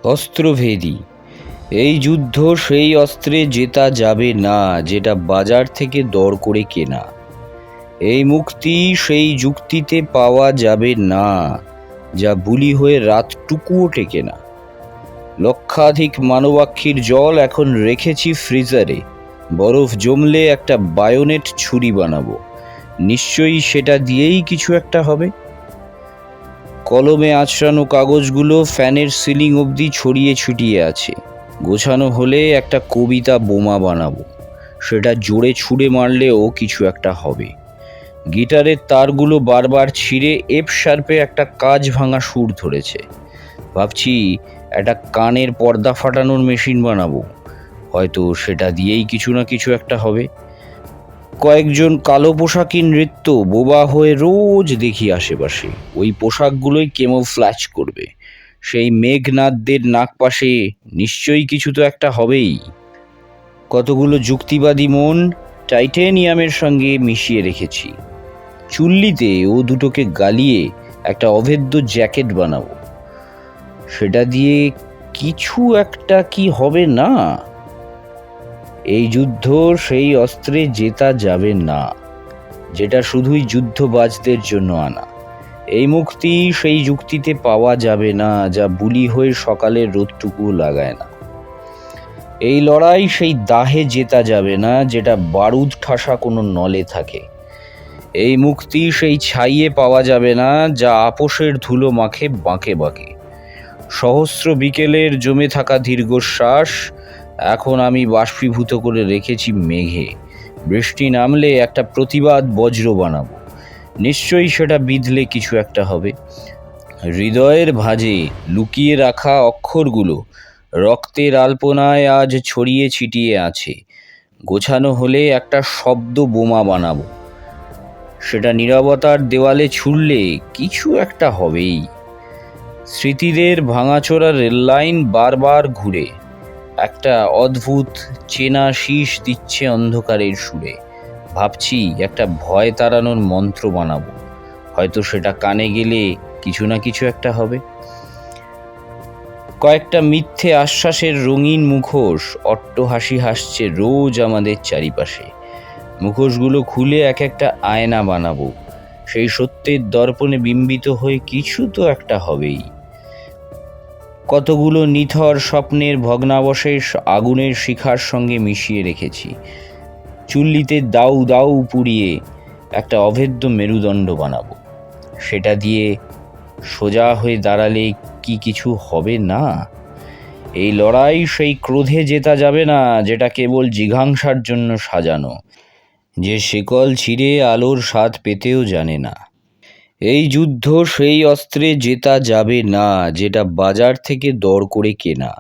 অস্ত্রভেদী। এই যুদ্ধ সেই অস্ত্রে জেতা যাবে না যেটা বাজার থেকে দর করে কেনা। এই মুক্তি সেই যুক্তিতে পাওয়া যাবে না যা বুলি হয়ে রাতটুকুও টেকে না। লক্ষাধিক মানবাক্ষীর জল এখন রেখেছি ফ্রিজারে, বরফ জমলে একটা বায়োনেট ছুরি বানাবো। নিশ্চয়ই সেটা দিয়েই কিছু একটা হবে। কলমে আঁচড়ানো কাগজগুলো ফ্যানের সিলিং অবধি ছড়িয়ে ছিটিয়ে আছে। গোছানো হলে একটা কবিতা বোমা বানাবো, সেটা জোরে ছুঁড়ে মারলেও কিছু একটা হবে। গিটারের তারগুলো বারবার ছিঁড়ে এফ শার্পে একটা কাজ ভাঙা সুর ধরেছে। ভাবছি একটা কানের পর্দা ফাটানোর মেশিন বানাবো, হয়তো সেটা দিয়েই কিছু না কিছু একটা হবে। কয়েকজন কালো পোশাকি নৃত্য বোবা হয়ে রোজ দেখি আশেপাশে, ওই পোশাকগুলোই কেমোফ্ল্যাশ করবে। সেই মেঘনাদদের নাগপাশে নিশ্চয়ই কিছু তো একটা হবেই। কতগুলো যুক্তিবাদী মন টাইটেনিয়ামের সঙ্গে মিশিয়ে রেখেছি। চুল্লিতে ও দুটোকে গালিয়ে একটা অভেদ্য জ্যাকেট বানাবো, সেটা দিয়ে কিছু একটা কি হবে না। এই যুদ্ধ সেই অস্ত্রে জেতা যাবে না যেটা শুধুই যুদ্ধবাজদের জন্য আনা। এই মুক্তি সেই যুক্তিতে পাওয়া যাবে না যা বুলি হয়ে সকালের রোদটুকু লাগায় না। এই লড়াই সেই দাহে জেতা যাবে না যেটা বারুদ ঠাসা কোনো নলে থাকে। এই মুক্তি সেই ছাইয়ে পাওয়া যাবে না যা আপোষের ধুলো মাখে বাঁকে বাঁকে। সহস্র বিকেলের জমে থাকা দীর্ঘশ্বাস এখন আমি বাষ্পীভূত করে রেখেছি মেঘে। বৃষ্টি নামলে একটা প্রতিবাদ বজ্র বানাবো, নিশ্চয়ই সেটা বিঁধলে কিছু একটা হবে। হৃদয়ের ভাঁজে লুকিয়ে রাখা অক্ষরগুলো রক্তের আলপনায় আজ ছড়িয়ে ছিটিয়ে আছে। গোছানো হলে একটা শব্দ বোমা বানাবো, সেটা নীরবতার দেওয়ালে ছুড়লে কিছু একটা হবেই। স্মৃতিদের ভাঙাচোরা রেললাইন বারবার ঘুরে একটা অদ্ভুত চেনা শীষ দিচ্ছে অন্ধকারের সুরে। ভাবছি একটা ভয় তাড়ানোর মন্ত্র বানাবো, হয়তো সেটা কানে গেলে কিছু না কিছু একটা হবে। কয়েকটা মিথ্যে আশ্বাসের রঙিন মুখোশ অট্টহাসি হাসছে রোজ আমাদের চারিপাশে। মুখোশগুলো খুলে এক একটা আয়না বানাবো, সেই সত্যের দর্পণে বিম্বিত হয়ে কিছু তো একটা হবেই। কতগুলো নিথর স্বপ্নের ভগ্নাবশেষ আগুনের শিখার সঙ্গে মিশিয়ে রেখেছি। চুল্লিতে দাউ দাউ পুড়িয়ে একটা অভেদ্য মেরুদণ্ড বানাবো, সেটা দিয়ে সোজা হয়ে দাঁড়ালে কি কিছু হবে না। এই লড়াই সেই ক্রোধে জেতা যাবে না যেটা কেবল জিঘাংসার জন্য সাজানো, যে শিকল ছিঁড়ে আলোর স্বাদ পেতেও জানে না। এই যুদ্ধ সেই অস্ত্রে জেতা যাবে না যেটা বাজার থেকে দর করে কেনা।